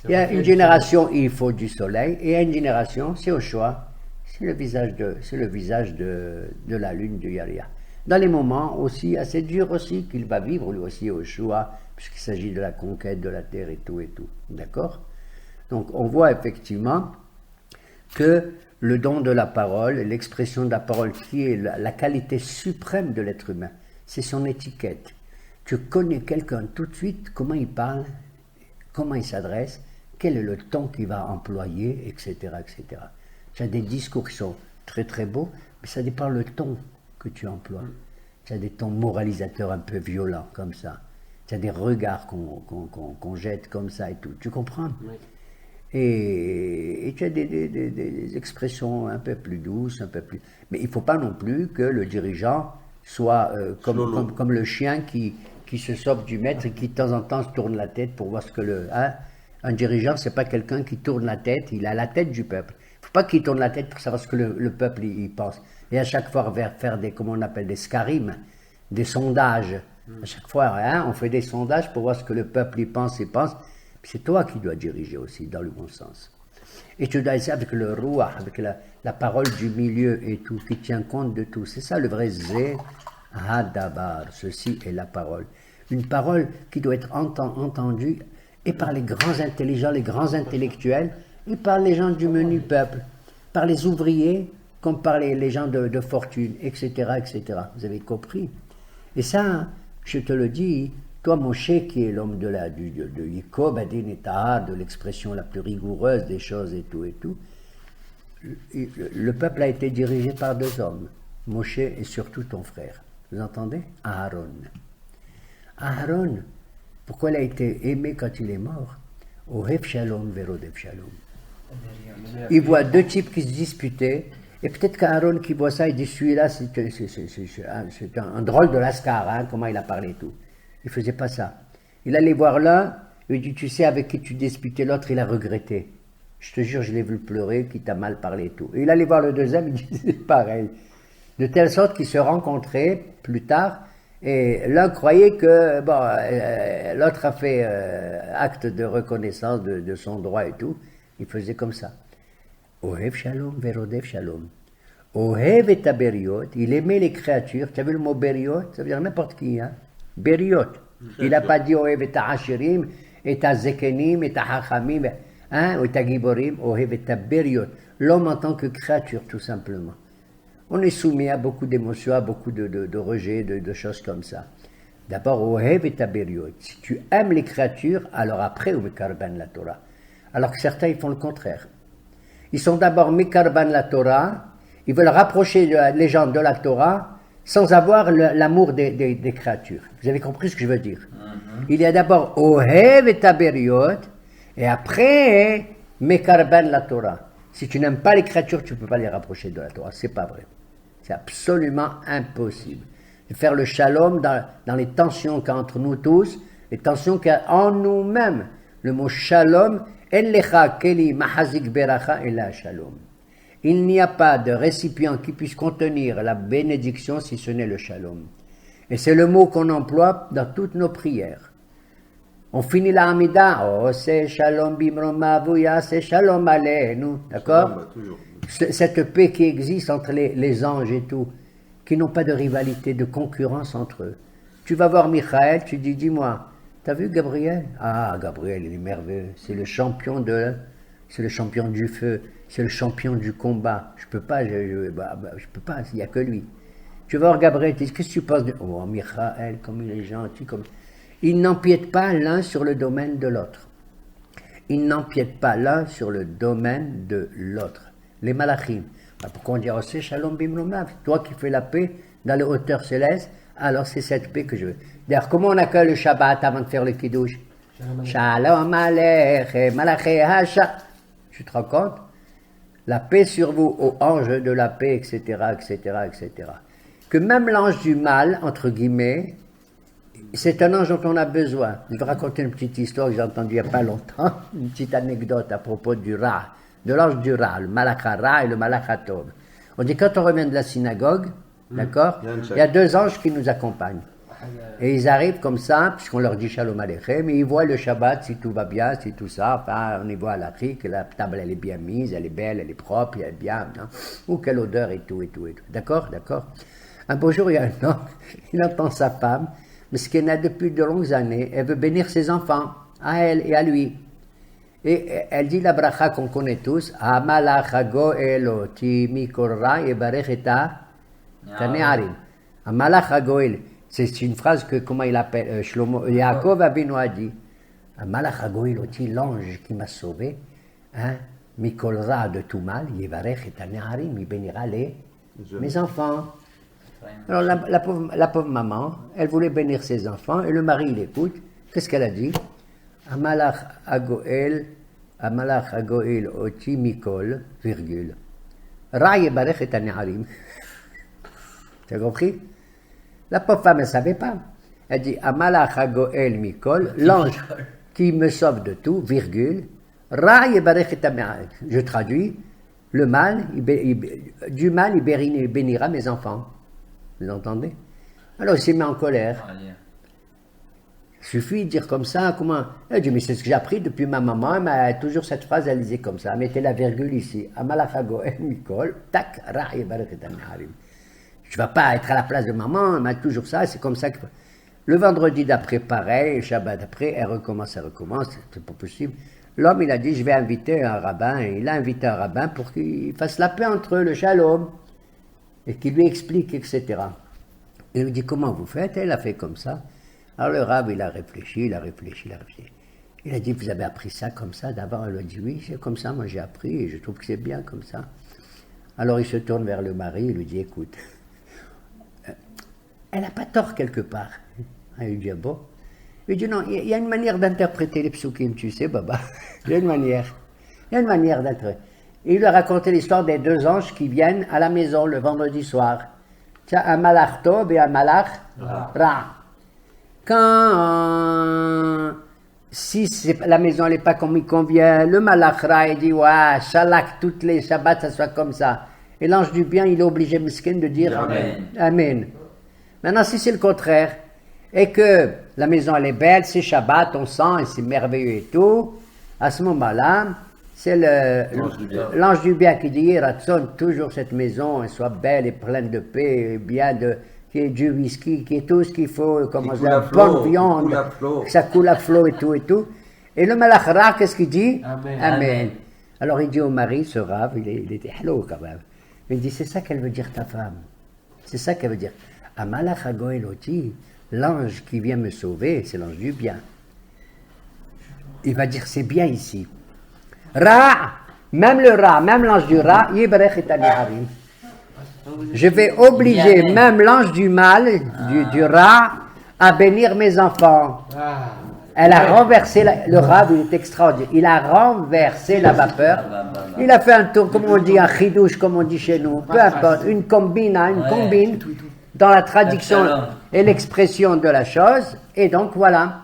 Il y a une génération, il faut du soleil, et une génération, c'est Yoshua. C'est le visage de la lune de Yaria. Dans les moments aussi assez durs aussi qu'il va vivre, lui aussi, Yoshua, puisqu'il s'agit de la conquête de la terre et tout. D'accord? Donc on voit effectivement que le don de la parole, l'expression de la parole qui est la qualité suprême de l'être humain, c'est son étiquette. Tu connais quelqu'un tout de suite, comment il parle, comment il s'adresse, quel est le ton qu'il va employer, etc. etc. Tu as des discours qui sont très très beaux, mais ça dépend le ton que tu emploies. Tu as des tons moralisateurs un peu violents comme ça. Tu as des regards qu'on jette comme ça et tout. Tu comprends? Oui. Et tu as des expressions un peu plus douces, un peu plus... Mais il ne faut pas non plus que le dirigeant soit comme le chien qui se sauve du maître et qui de temps en temps se tourne la tête pour voir ce que le... Hein? Un dirigeant, ce n'est pas quelqu'un qui tourne la tête, il a la tête du peuple. Il ne faut pas qu'il tourne la tête pour savoir ce que le peuple il pense. Et à chaque fois, faire comment on appelle des scarim, des sondages. À chaque fois, on fait des sondages pour voir ce que le peuple y pense et pense. C'est toi qui dois diriger aussi, dans le bon sens. Et tu dois essayer avec le roi, avec la parole du milieu et tout, qui tient compte de tout. C'est ça le vrai zé hadabar. Ceci est la parole. Une parole qui doit être entendue et par les grands intelligents, les grands intellectuels, et par les gens du menu peuple, par les ouvriers, comme par les gens de fortune, etc., etc. Vous avez compris? Et ça, je te le dis, toi, Moshe, qui est l'homme de Yikob, Adin et Tahar, de l'expression la plus rigoureuse des choses et tout, le peuple a été dirigé par deux hommes, Moshe et surtout ton frère. Vous entendez? Aaron. Aaron, pourquoi il a été aimé quand il est mort? Ohev Shalom, Verodev Shalom. Il voit deux types qui se disputaient, et peut-être qu'Aaron qui voit ça, il dit celui-là, c'est un drôle de lascar, hein, comment il a parlé et tout. Il ne faisait pas ça. Il allait voir l'un, il dit, tu sais avec qui tu disputais, l'autre, il a regretté. Je te jure, je l'ai vu pleurer, qui t'a mal parlé et tout. Et il allait voir le deuxième, il disait pareil. De telle sorte qu'ils se rencontraient plus tard, et l'un croyait que l'autre a fait acte de reconnaissance de son droit et tout. Il faisait comme ça. Ohev Shalom, Verodev Shalom. Ohev et Beriot, il aimait les créatures. Tu as vu le mot Beriot? Ça veut dire n'importe qui, hein? Beriot. Il n'a pas dit Ohev et Hashirim, et Zekenim, et Hachamim, hein? Ou Giborim, Ohev et Beriot. L'homme en tant que créature, tout simplement. On est soumis à beaucoup d'émotions, à beaucoup de rejets, de choses comme ça. D'abord, Ohev et Beriot. Si tu aimes les créatures, alors après, Mekarban la Torah. Alors que certains, ils font le contraire. Ils sont d'abord Mekarban la Torah, ils veulent rapprocher les gens de la Torah sans avoir l'amour des créatures. Vous avez compris ce que je veux dire? Il y a d'abord Ohev et Beriot, et après Mekarban la Torah. Si tu n'aimes pas les créatures, tu ne peux pas les rapprocher de la Torah. C'est pas vrai. C'est absolument impossible. De faire le shalom dans les tensions qu'il y a entre nous tous, les tensions qu'il y a en nous-mêmes. Le mot shalom, il n'y a pas de récipient qui puisse contenir la bénédiction si ce n'est le shalom. Et c'est le mot qu'on emploie dans toutes nos prières. On finit la Hamida, oh c'est Shalom Bimroma Vouya, c'est Shalom Aleinu, d'accord? Bah, toujours. Cette paix qui existe entre les anges et tout, qui n'ont pas de rivalité, de concurrence entre eux. Tu vas voir Michael, tu dis, dis-moi, t'as vu Gabriel? Ah, Gabriel, il est merveilleux, c'est le champion du feu, c'est le champion du combat. Je peux pas, je peux pas, il n'y a que lui. Tu vas voir Gabriel, tu dis, qu'est-ce que tu penses de... Oh, Michael, comme il est gentil, comme... Ils n'empiètent pas l'un sur le domaine de l'autre. Ils n'empiètent pas l'un sur le domaine de l'autre. Les malachim. Pourquoi on dit, oh, c'est Shalom Bimlomav, toi qui fais la paix dans les hauteurs célestes, alors c'est cette paix que je veux. D'ailleurs, comment on accueille le Shabbat avant de faire le Kiddush? Shalom Aleichem, Malaché Hasha. Tu te rends compte? La paix sur vous, ô ange de la paix, etc., etc., etc. Que même l'ange du mal, entre guillemets, c'est un ange dont on a besoin. Je vais raconter une petite histoire que j'ai entendue il n'y a pas longtemps, une petite anecdote à propos du Ra, de l'ange du Ra, le Malachara et le Malachatov. On dit quand on revient de la synagogue, d'accord, il y a deux anges qui nous accompagnent. Et ils arrivent comme ça, puisqu'on leur dit Shalom Aleichem, et ils voient le Shabbat, si tout va bien, si tout ça, enfin, on y voit la trique, la table elle est bien mise, elle est belle, elle est propre, elle est bien, hein, ou quelle odeur et tout, et tout, et tout. D'accord, d'accord. Un beau jour, il y a un homme, il entend sa femme, mais ce qu'elle a depuis de longues années, elle veut bénir ses enfants, à elle et à lui. Et elle dit la bracha qu'on connaît tous, Amalach Hagoel ti mikorra yebarech eta tanearim. Amalach Hagoel, c'est une phrase que, comment il appelle, Shlomo, Yaakov Avinu a dit, Amalach Hagoel oti, l'ange qui m'a sauvé, hein, mikorra de tout mal, yebarech eta tanearim, il bénira mes enfants. Alors la pauvre maman, elle voulait bénir ses enfants et le mari il écoute. Qu'est-ce qu'elle a dit? Amalach Hagoel oti mikol, virgule. Ra yebarech et aneharim. Tu as compris? La pauvre femme elle ne savait pas. Elle dit Amalach Hagoel mikol, l'ange qui me sauve de tout, virgule. Ra yebarech et aneharim. Je traduis. Le mal, du mal il bénira mes enfants. Vous entendez? Alors il s'est mis en colère. Il suffit de dire comme ça, comment? Elle dit, mais c'est ce que j'ai appris depuis ma maman, mais toujours cette phrase, elle disait comme ça, elle mettait la virgule ici. Amalachago el mikol, tac, ra'i barakat al-naharim. Je ne vais pas être à la place de maman, elle m'a toujours ça, c'est comme ça que... Le vendredi d'après, pareil, le Shabbat d'après, elle recommence, c'est pas possible. L'homme, il a dit, je vais inviter un rabbin, et il a invité un rabbin pour qu'il fasse la paix entre eux, le shalom. Et qui lui explique, etc. Il lui dit, comment vous faites? Elle a fait comme ça. Alors le rabbin, il a réfléchi. Il a dit, vous avez appris ça comme ça? D'abord, elle lui a dit, oui, c'est comme ça, moi j'ai appris, et je trouve que c'est bien comme ça. Alors il se tourne vers le mari, il lui dit, écoute, elle n'a pas tort quelque part. Il lui dit, ah bon? Il lui dit, non, il y a une manière d'interpréter les psukim, tu sais, Baba. Il y a une manière d'interpréter. Il lui a raconté l'histoire des deux anges qui viennent à la maison le vendredi soir. Tiens, un malach Tov et un malach Ra. Si la maison n'est pas comme il convient, le malach Ra il dit, ouais, shalak, toutes les Shabbats, ça soit comme ça. Et l'ange du bien, il est obligé, miskin, de dire Amen. Amen. Maintenant, si c'est le contraire, et que la maison elle est belle, c'est Shabbat, on sent, et c'est merveilleux et tout, à ce moment-là, c'est l'ange du bien qui dit, Ratson, toujours cette maison, elle soit belle et pleine de paix, et bien qui est du whisky, qui est tout ce qu'il faut, comment dire, bonne viande, que ça coule à flot et tout. Et le malach Ra, qu'est-ce qu'il dit? Amen. Amen. Alors il dit au mari, ce Rav, il était hello quand même. Il dit, c'est ça qu'elle veut dire ta femme. C'est ça qu'elle veut dire. Amalach Hagoel oti, l'ange qui vient me sauver, c'est l'ange du bien. Il va dire, c'est bien ici. Ra, même l'ange du Ra, Yibrech et Aniharim. Je vais obliger même l'ange du mal, du Ra, à bénir mes enfants. Elle a renversé, le Rav, il est extraordinaire, il a renversé la vapeur. Il a fait un tour, comme on dit, un chidouche, comme on dit chez nous, peu importe, une combine, dans la traduction et l'expression de la chose, et donc voilà.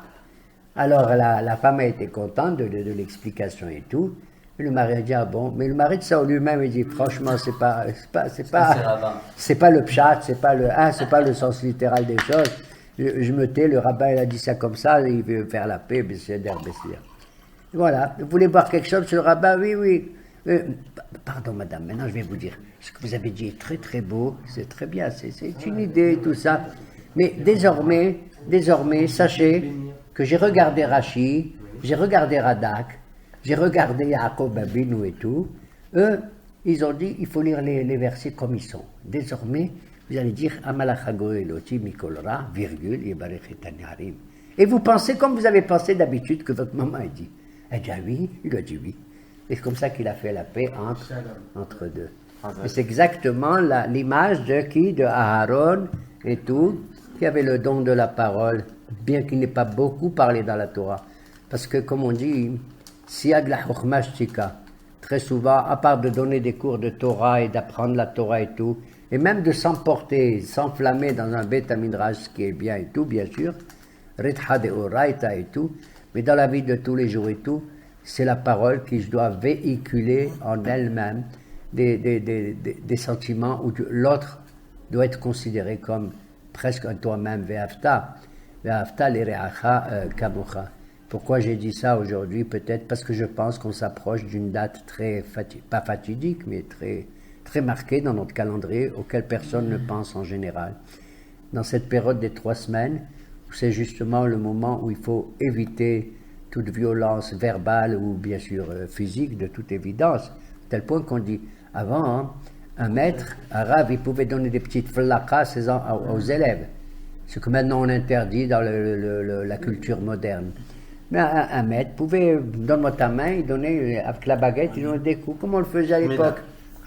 Alors la femme a été contente de l'explication et tout. Et le mari a dit, ah bon, mais le mari de Saul lui-même, il dit, franchement, c'est pas le pshat, c'est pas le sens littéral des choses. Je me tais, le rabbin il a dit ça comme ça, il veut faire la paix, Besséder. Voilà, vous voulez boire quelque chose, monsieur le rabbin? Oui, oui. Pardon madame, maintenant je vais vous dire, ce que vous avez dit est très très beau, c'est très bien, c'est une idée, tout ça. Mais désormais, sachez que j'ai regardé Rashi, j'ai regardé Radak, j'ai regardé Yaakov Abinu et tout. Eux, ils ont dit, il faut lire les versets comme ils sont. Désormais, vous allez dire, Amalachago Eloti Mikolra, virgule, Yebarech et Tanyarim. Et vous pensez comme vous avez pensé d'habitude que votre maman a dit. Elle a dit ah oui, il a dit oui. Et c'est comme ça qu'il a fait la paix entre deux. Et c'est exactement l'image de qui? De Aharon et tout, qui avait le don de la parole, bien qu'il n'ait pas beaucoup parlé dans la Torah. Parce que, comme on dit, Siag la Chochma Shtika, très souvent, à part de donner des cours de Torah et d'apprendre la Torah et tout, et même de s'emporter, s'enflammer dans un Beth Midrash, ce qui est bien et tout, bien sûr, Ritha de Oraita et tout, mais dans la vie de tous les jours et tout, c'est la parole qui doit véhiculer en elle-même des sentiments où l'autre doit être considéré comme presque un toi-même, ve'afta l'ereacha kamocha. Pourquoi j'ai dit ça aujourd'hui? Peut-être parce que je pense qu'on s'approche d'une date très, pas fatidique, mais très, très marquée dans notre calendrier, auquel personne ne pense en général. Dans cette période des 3 semaines, c'est justement le moment où il faut éviter toute violence verbale ou bien sûr physique, de toute évidence. À tel point qu'on dit, avant, un maître arabe, il pouvait donner des petites flakas aux élèves. Ce que maintenant on interdit dans la culture moderne. Mais un maître pouvait, donne-moi ta main, il donnait, avec la baguette, il donnait des coups, comme on le faisait à l'époque.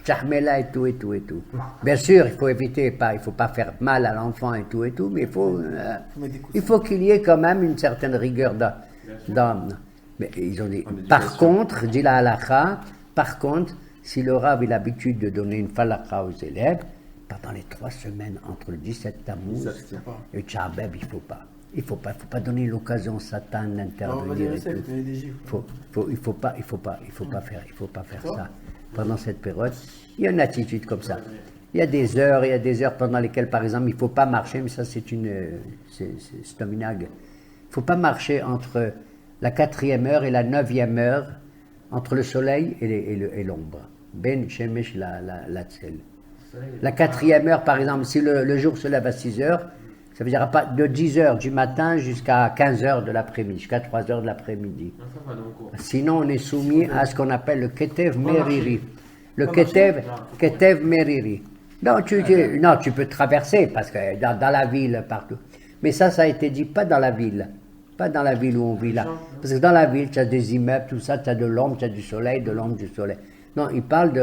Chahmela et tout. Bien sûr, il faut éviter, il ne faut pas faire mal à l'enfant et tout, mais il faut qu'il y ait quand même une certaine rigueur d'âme. Mais ils ont dit, par contre, dit la halakha, par contre, si le rav a l'habitude de donner une falakha aux élèves, pendant les 3 semaines entre le 17 Tammuz et le Tchabeb, il faut pas donner l'occasion au Satan d'intervenir et tout. Il faut pas faire ça. Pendant cette période, il y a une attitude comme ça. Il y a des heures pendant lesquelles, par exemple, il ne faut pas marcher, mais ça c'est un minag. Il ne faut pas marcher entre la 4e heure et la 9e heure, entre le soleil et l'ombre. Ben shemesh la tsel. La 4e heure, par exemple, si le jour se lève à 6 heures, ça veut dire de 10 heures du matin jusqu'à 15 heures de l'après-midi, jusqu'à 3 heures de l'après-midi. Sinon, on est soumis à ce qu'on appelle le Ketev Meriri. Le Ketev Meriri. Non, tu peux traverser, parce que dans la ville, partout. Mais ça a été dit pas dans la ville. Pas dans la ville où on vit là. Parce que dans la ville, tu as des immeubles, tout ça, tu as de l'ombre, tu as du soleil, de l'ombre, du soleil. Non, il parle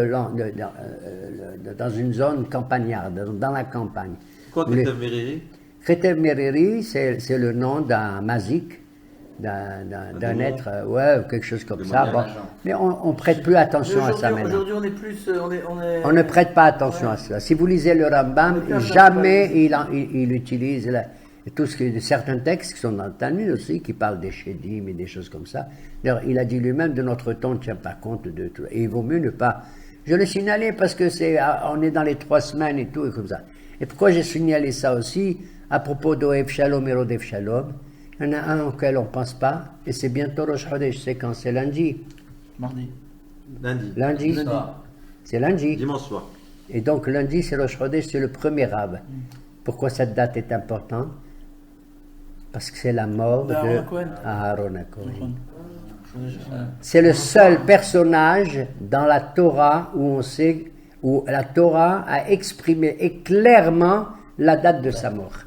dans une zone campagnarde, dans la campagne. Quoi, Ketev Meriri? Ketev Meriri, c'est le nom d'un mazik, d'un être, quelque chose comme ça. Bon. Mais on ne prête plus attention à ça maintenant. Aujourd'hui, on est plus... On ne prête pas attention à cela. Si vous lisez le Rambam, jamais il utilise certains textes qui sont dans le Talmud aussi, qui parlent des Shedim et des choses comme ça. D'ailleurs, il a dit lui-même, de notre temps, on ne tient pas compte de tout. Et il vaut mieux ne pas... Je l'ai signalé parce que on est dans les 3 semaines et tout, et comme ça. Et pourquoi j'ai signalé ça aussi? À propos d'Oev Shalom et Rodef Shalom, il y en a un auquel on ne pense pas, et c'est bientôt Rosh Chodesh, c'est quand? C'est lundi. Lundi. C'est lundi. Dimanche soir. Et donc lundi, c'est Rosh Chodesh, c'est le premier Rav. Pourquoi cette date est importante? Parce que c'est la mort de Aaron HaKohen. C'est le seul personnage dans la Torah où la Torah a exprimé clairement la date de sa mort.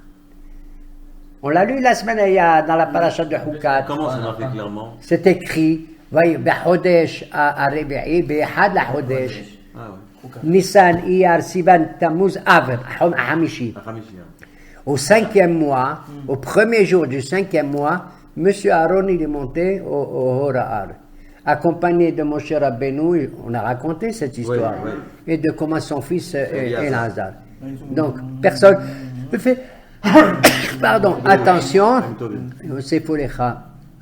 On l'a lu la semaine dernière dans la paracha de Hukat. Comment ça m'a fait clairement? C'est écrit, Bechodesh Arebi'i, Behad la Chodesh, Nissan, Iyar, Sivan, Tammuz, Av, Hamishi. Au 5e mois, au premier jour du 5e mois, M. Aaron il est monté au Hora'ar, accompagné de Moshe Rabbeinu. On a raconté cette histoire, et de comment son fils Elazar. Donc, personne ne fait... Pardon, attention,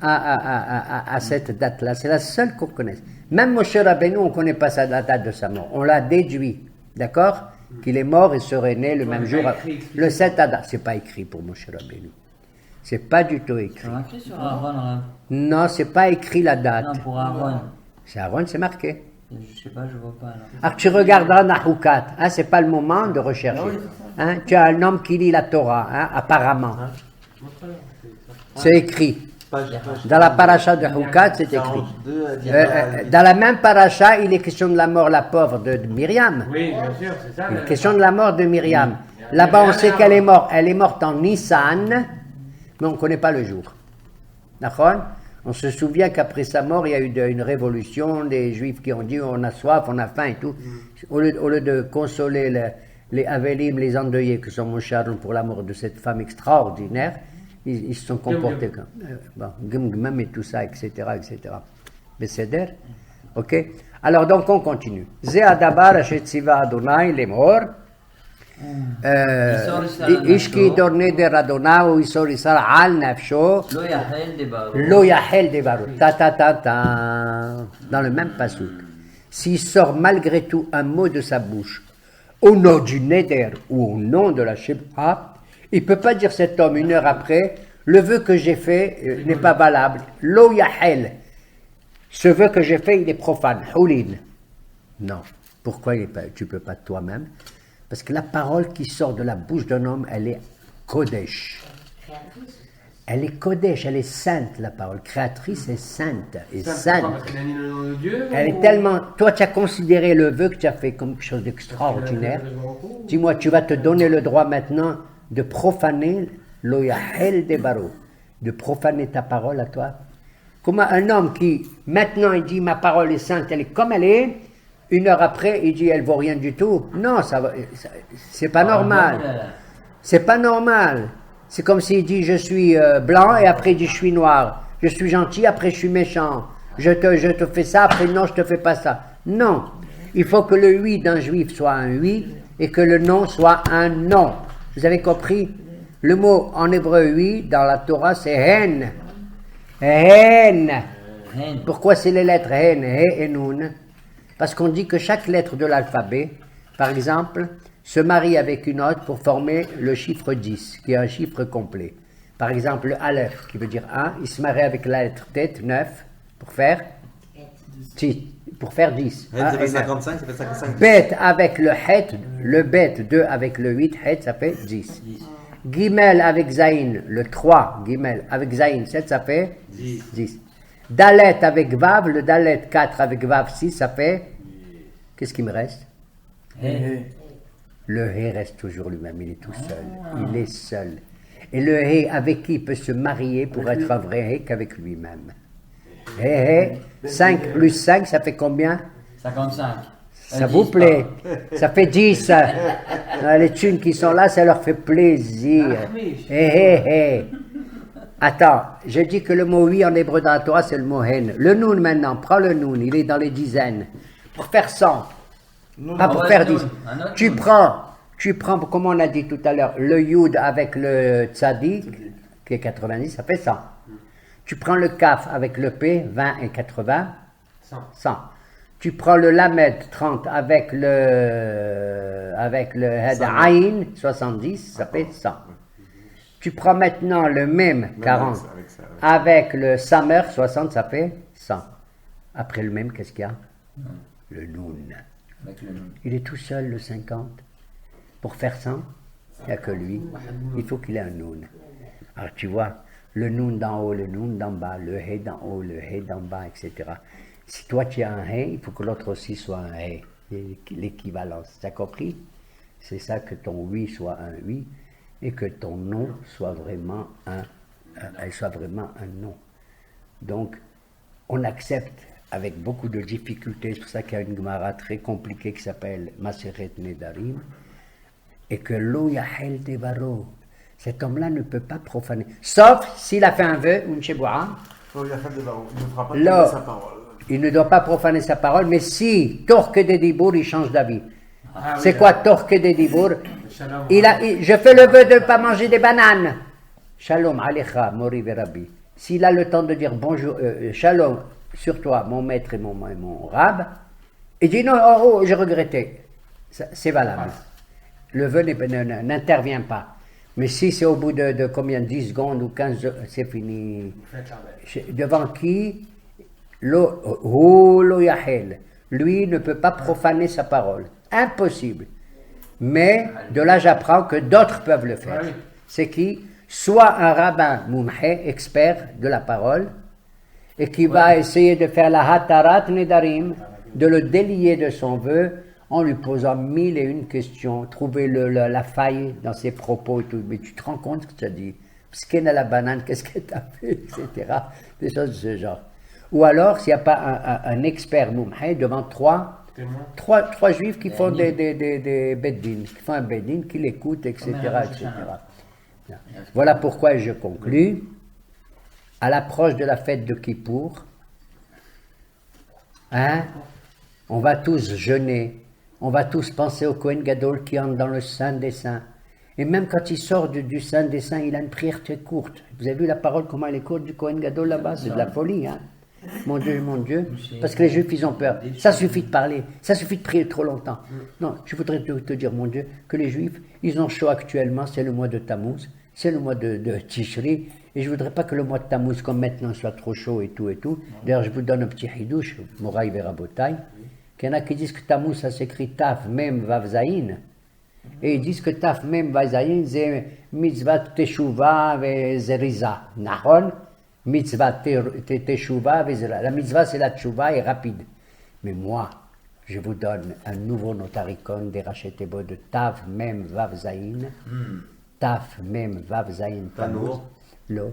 à cette date-là, c'est la seule qu'on connaisse. Même Moshe Rabbeinu, on ne connaît pas la date de sa mort. On l'a déduit, d'accord? Qu'il est mort et serait né le même jour, le 7 Adar. C'est pas écrit pour Moshe Rabbeinu. C'est pas du tout écrit. C'est marqué sur Aaron, là. Non, c'est pas écrit la date. Non, pour Aaron. C'est Aaron, c'est marqué. Je sais pas, je vois pas là. Alors tu regarderas Nahukat, hein, c'est pas le moment de rechercher. Hein, tu as un homme qui lit la Torah, hein, apparemment. C'est écrit. Dans la paracha de Hukat, c'est écrit. 42 à dire, Dans la même paracha, il est question de la mort, la pauvre de Myriam. Oui, bien sûr, c'est ça. Il est question de la mort de Myriam. Là-bas, on sait qu'elle est morte. Elle est morte en Nissan, mais on ne connaît pas le jour. D'accord? On se souvient qu'après sa mort, il y a eu une révolution, des Juifs qui ont dit on a soif, on a faim et tout. Au lieu de consoler les Avelim, les endeuillés que sont mon Sharon pour la mort de cette femme extraordinaire, ils se sont comportés comme Gum et tout ça, etc. Besséder. Ok? Alors donc on continue. Ze adabar shetziva Adonai lemor. Ishki dorne de Radona ou isor isar al nafsho. Lo yahel de Baro. Lo yahel devaru. Ta ta ta ta. Dans le même passouk. S'il sort malgré tout un mot de sa bouche, au nom du Neder ou au nom de la Shebha, il ne peut pas dire cet homme une heure après, le vœu que j'ai fait n'est pas valable. Lo yahel. Ce vœu que j'ai fait, il est profane. Houlin. Non. Pourquoi tu ne peux pas toi-même? Parce que la parole qui sort de la bouche d'un homme, elle est Kodesh. Elle est Kodesh, elle est sainte, la parole. Créatrice est sainte. Et sainte. Parce qu'elle a dit le nom de Dieu. Elle est tellement. Toi, tu as considéré le vœu que tu as fait comme quelque chose d'extraordinaire. Dis-moi, tu vas te donner le droit maintenant de profaner l'Oyahel de Baro, de profaner ta parole à toi. Comment un homme qui, maintenant, il dit ma parole est sainte, elle est comme elle est. Une heure après, il dit elle vaut rien du tout. Non, c'est pas normal. C'est pas normal. C'est comme s'il dit je suis blanc et après il dit je suis noir. Je suis gentil, après je suis méchant. Je te fais ça, après non, je te fais pas ça. Non. Il faut que le oui d'un juif soit un oui et que le non soit un non. Vous avez compris? Le mot en hébreu oui dans la Torah c'est hen. Hen. Pourquoi c'est les lettres hen, he et nun? Parce qu'on dit que chaque lettre de l'alphabet, par exemple, se marie avec une autre pour former le chiffre 10, qui est un chiffre complet. Par exemple, le Aleph, qui veut dire 1, il se marie avec la lettre Tet, 9, pour faire 10. Ça fait 55, ça fait 55. Bet avec le Het, le Bet, 2 avec le 8, Het, ça fait 10. Gimel avec Zayin, le 3, Gimel avec Zayin, 7, ça fait 10. Dalet avec Vav, le Dalet 4 avec Vav 6, ça fait... Qu'est-ce qui me reste? Le He reste toujours lui-même, il est tout seul. Il est seul. Et le He, avec qui il peut se marier pour être un vrai He qu'avec lui-même. He, 5 plus 5, ça fait combien? 55. Ça vous plaît? Ça fait 10. Les thunes qui sont là, ça leur fait plaisir. Attends, je dis que le mot oui en hébreu dans la Torah, c'est le mot hen. Le noun maintenant, prends le noun, il est dans les dizaines. Pour faire 100, pas pour faire 10. Tu prends, comme on a dit tout à l'heure, le yud avec le tzadik, qui est 90, ça fait 100. Tu prends le kaf avec le p, 20 et 80, 100. Tu prends le lamed, 30, avec le hed aïn, 70, ça fait 100. Tu prends maintenant le même, 40, avec le samer, 60, ça fait 100. Après le même, qu'est-ce qu'il y a? Le noun. Il est tout seul, le 50. Pour faire 100, il n'y a que lui. Il faut qu'il ait un noun. Alors tu vois, le noun d'en haut, le noun d'en bas, le hé d'en haut, le hé d'en bas, etc. Si toi tu as un hé, il faut que l'autre aussi soit un hé. L'équivalence. Tu as compris? C'est ça, que ton oui soit un oui et que ton non soit vraiment un non. Donc, on accepte avec beaucoup de difficultés, c'est pour ça qu'il y a une Gemara très compliquée qui s'appelle Maseret Nedarim, et que Lo Yahel Devaro, cet homme-là ne peut pas profaner, sauf s'il a fait un vœu, une Sheboua. Il ne fera pas profaner sa parole. Il ne doit pas profaner sa parole, mais si Torque de Dibour, il change d'avis. C'est quoi Torque de Dibour? Je fais le vœu de ne pas manger des bananes. Shalom Alecha, Mori Verabi. S'il a le temps de dire bonjour, Shalom sur toi, mon maître et mon rab, il dit non, j'ai regretté. C'est valable. Le vœu n'intervient pas. Mais si c'est au bout de combien, 10 secondes ou 15, c'est fini. Devant qui lo yahel. Lui ne peut pas profaner sa parole. Impossible. Mais de là j'apprends que d'autres peuvent le faire. C'est qui? Soit un rabbin moumhe, expert de la parole, et qui va essayer de faire la hatarat nedarim, de le délier de son vœu, en lui posant 1001 questions, trouver la faille dans ses propos et tout. Mais tu te rends compte ce que tu as dit? Psken à la banane, qu'est-ce que tu as fait, etc. Des choses de ce genre. Ou alors, s'il n'y a pas un expert moumhe devant trois juifs qui font des beddin, qui font un beddin, qui l'écoutent, etc., etc. Voilà pourquoi je conclus. À l'approche de la fête de Kippour, on va tous jeûner, on va tous penser au Kohen Gadol qui entre dans le Saint des Saints. Et même quand il sort du Saint des Saints, il a une prière très courte. Vous avez vu la parole, comment elle est courte du Kohen Gadol là-bas? C'est de la folie, hein. Mon Dieu, parce que les Juifs, ils ont peur. Ça suffit de parler, ça suffit de prier trop longtemps. Non, je voudrais te dire, mon Dieu, que les Juifs, ils ont chaud actuellement, c'est le mois de Tammuz, c'est le mois de Tishri, et je voudrais pas que le mois de Tammuz, comme maintenant, soit trop chaud et tout et tout. D'ailleurs, je vous donne un petit hidouche, Moraï Verabotai, qu'il y en a qui disent que Tammuz, ça s'écrit Taf Mem Vav Zayin, et ils disent que Taf Mem Vav Zayin, c'est Mitzvah Teshuva ve Zeriza. Nahon, Mitzvah Teshuva ve Zeriza. La mitzvah, c'est la teshuva et rapide. Mais moi, je vous donne un nouveau notaricon des Rachetebo de Tav Mem Vav Zayin. Taf Mem Vav Zayin Tammuz. Lo.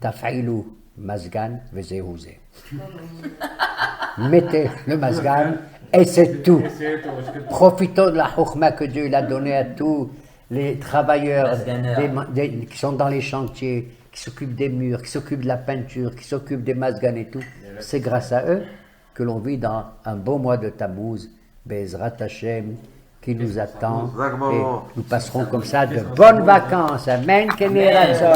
Tafailu Mazgan ve Zehouze. Mettez le Mazgan et c'est tout. Profitons de la chokhma que Dieu a donnée à tous les travailleurs qui sont dans les chantiers, qui s'occupent des murs, qui s'occupent de la peinture, qui s'occupent des Mazgan et tout. C'est grâce à eux que l'on vit dans un beau mois de Tammuz, Bezrat Hashem, qui nous attend. Et nous passerons comme ça de bonnes vacances. Amen. Kenny Ratzon.